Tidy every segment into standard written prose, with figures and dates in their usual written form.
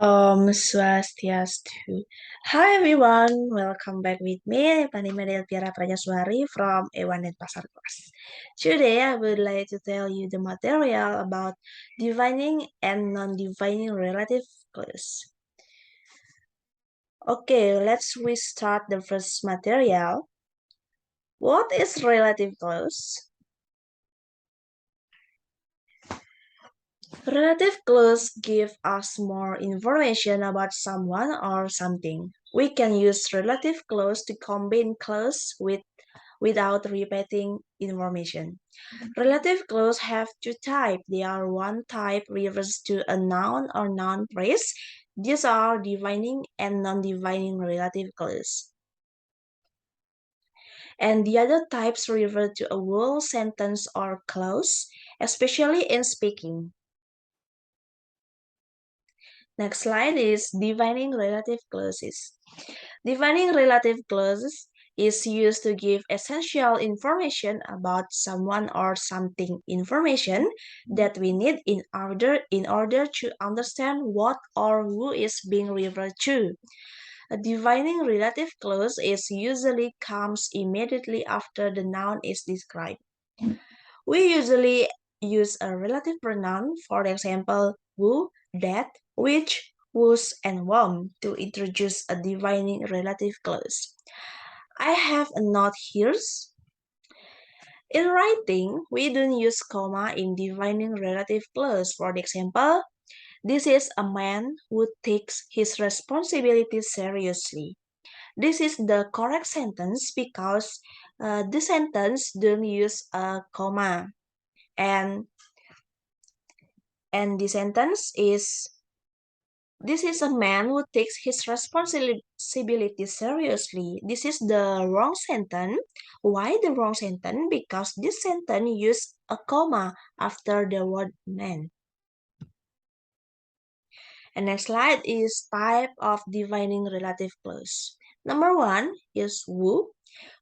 Swastiastu. Hi everyone, welcome back with me, Pande Elpira Pradnya Suari from A1 Denpasar class. Today I would like to tell you the material about defining and non-defining relative clause. Okay, we start the first material. What is relative clause? Relative clause give us more information about someone or something. We can use relative clause to combine clause without repeating information. Relative clause have two types. They are one type refers to a noun or noun phrase. These are defining and non-defining relative clause. And the other types refer to a whole sentence or clause, especially in speaking. Next slide is defining relative clauses. Defining relative clauses is used to give essential information about someone or something, information that we need in order to understand what or who is being referred to. A defining relative clause is usually comes immediately after the noun is described. We usually use a relative pronoun, for example, who, that, which, whose, and whom to introduce a defining relative clause. I have a note here. In writing, we don't use comma in defining relative clause. For example, this is a man who takes his responsibilities seriously. This is the correct sentence because the sentence don't use a comma. And the sentence is this is a man who takes his responsibility seriously. This is the wrong sentence. Why the wrong sentence? Because this sentence uses a comma after the word man. And next slide is type of defining relative clause. Number one is who.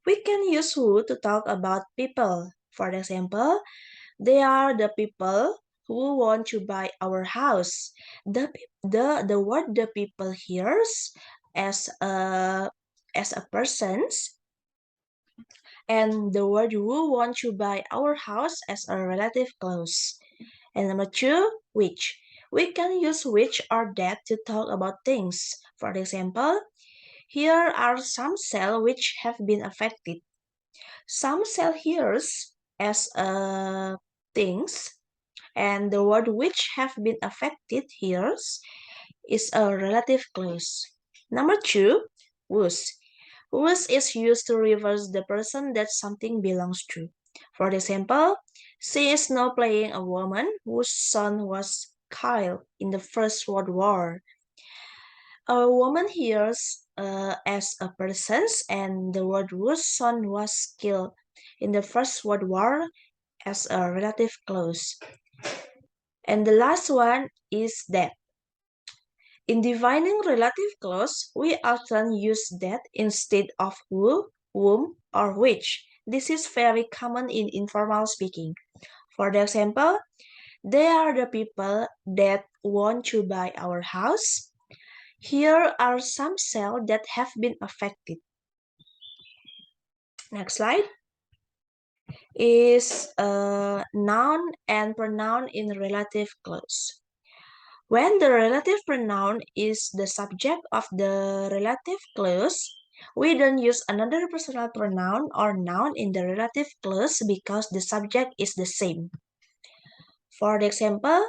We can use who to talk about people. For example, they are the people who want to buy our house. The word the people hears as a persons, and the word who want to buy our house as a relative clause. And number two, which. We can use which or that to talk about things. For example, here are some cells which have been affected. Some cell hears as things, and the word which have been affected here is a relative clause. Number two, whose. Whose is used to reverse the person that something belongs to. For example, she is now playing a woman whose son was killed in the First World War. A woman hears as a person's, and the word whose son was killed in the First World War as a relative clause. And the last one is that. In defining relative clause, we often use that instead of who, whom, or which. This is very common in informal speaking. For example, they are the people that want to buy our house. Here are some cells that have been affected. Next slide is noun and pronoun in relative clause. When the relative pronoun is the subject of the relative clause, we don't use another personal pronoun or noun in the relative clause because the subject is the same. For example,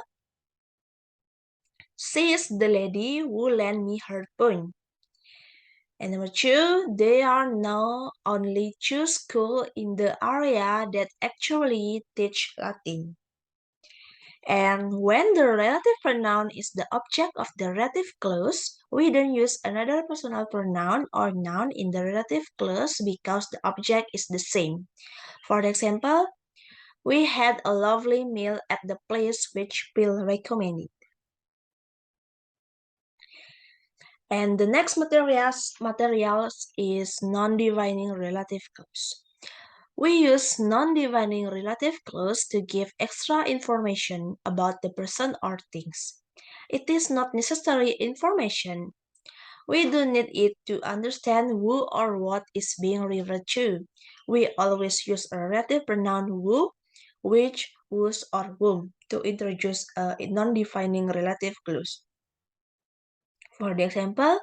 she is the lady who lent me her phone. And number two, there are now only two schools in the area that actually teach Latin. And when the relative pronoun is the object of the relative clause, we don't use another personal pronoun or noun in the relative clause because the object is the same. For example, we had a lovely meal at the place which Bill recommended. And the next materials is non-defining relative clause. We use non-defining relative clause to give extra information about the person or things. It is not necessary information. We don't need it to understand who or what is being referred to. We always use a relative pronoun who, which, whose, or whom to introduce a non-defining relative clause. For the example,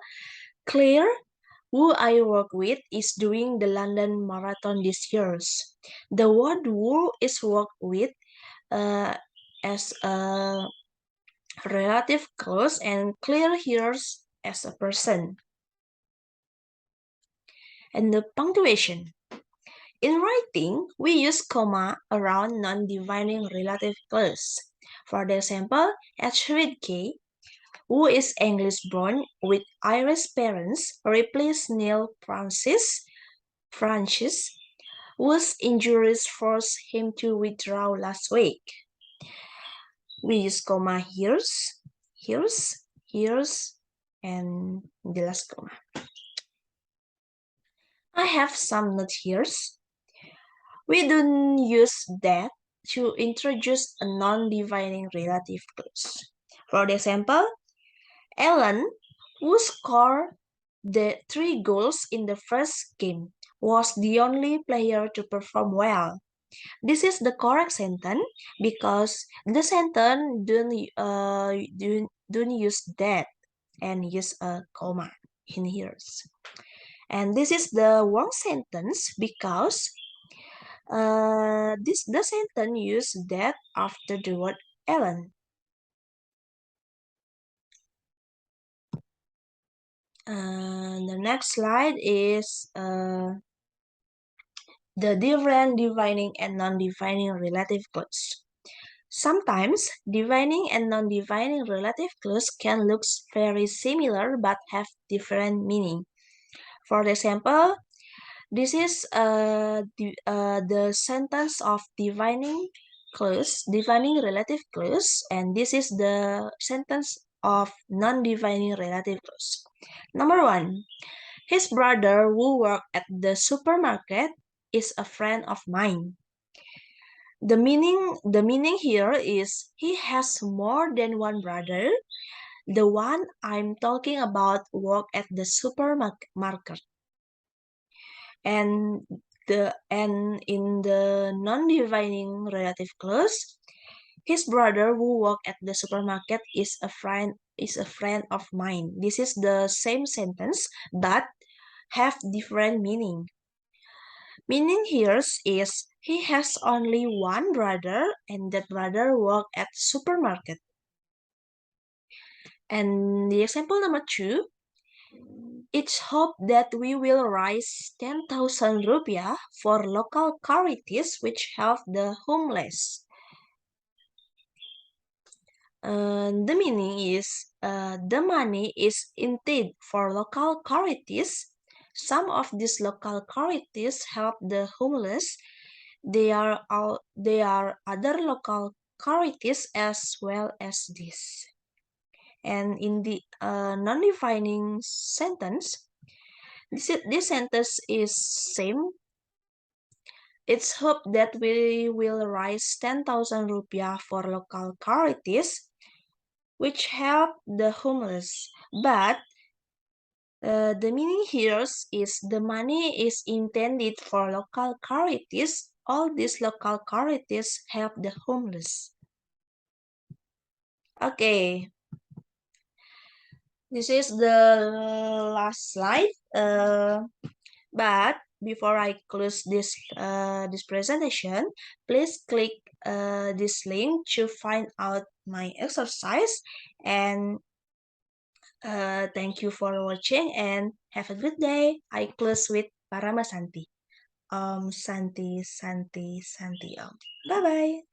Claire, who I work with, is doing the London Marathon this year. The word who is worked with uh, as a relative clause and Claire here as a person. And the punctuation. In writing, we use comma around non-defining relative clause. For the example, Ashrid K, who is English-born with Irish parents, replaced Neil Francis, whose injuries forced him to withdraw last week. We use comma here's, and the last comma. I have some notes here. We don't use that to introduce a non-defining relative clause. For example, Ellen, who scored the 3 goals in the first game, was the only player to perform well. This is the correct sentence because the sentence don't use that and use a comma in here. And this is the wrong sentence because the sentence use that after the word Ellen. The next slide is the different defining and non-defining relative clause. Sometimes defining and non-defining relative clause can look very similar but have different meaning. For example, this is the sentence of defining relative clause, and this is the sentence of non-defining relative clause. Number 1, his brother who worked at the supermarket is a friend of mine. The meaning here is he has more than one brother. The one I'm talking about worked at the supermarket. And in the non-defining relative clause, his brother who worked at the supermarket is a friend of mine. This is the same sentence but have different meaning. Meaning here is he has only one brother and that brother worked at supermarket. And the example number 2, it's hoped that we will raise 10,000 rupiah for local charities which help the homeless. The meaning is the money is intended for local charities. Some of these local charities help the homeless. They are other local charities as well as this. And in the non-defining sentence, this sentence is same. It's hoped that we will raise 10,000 rupiah for local charities which help the homeless. But the meaning here is the money is intended for local charities. All these local charities help the homeless. Okay, this is the last slide. But before I close this presentation, please click this link to find out my exercise. And thank you for watching and have a good day. I close with Parama Santi. Santi, Santi, Santi Om. Bye bye.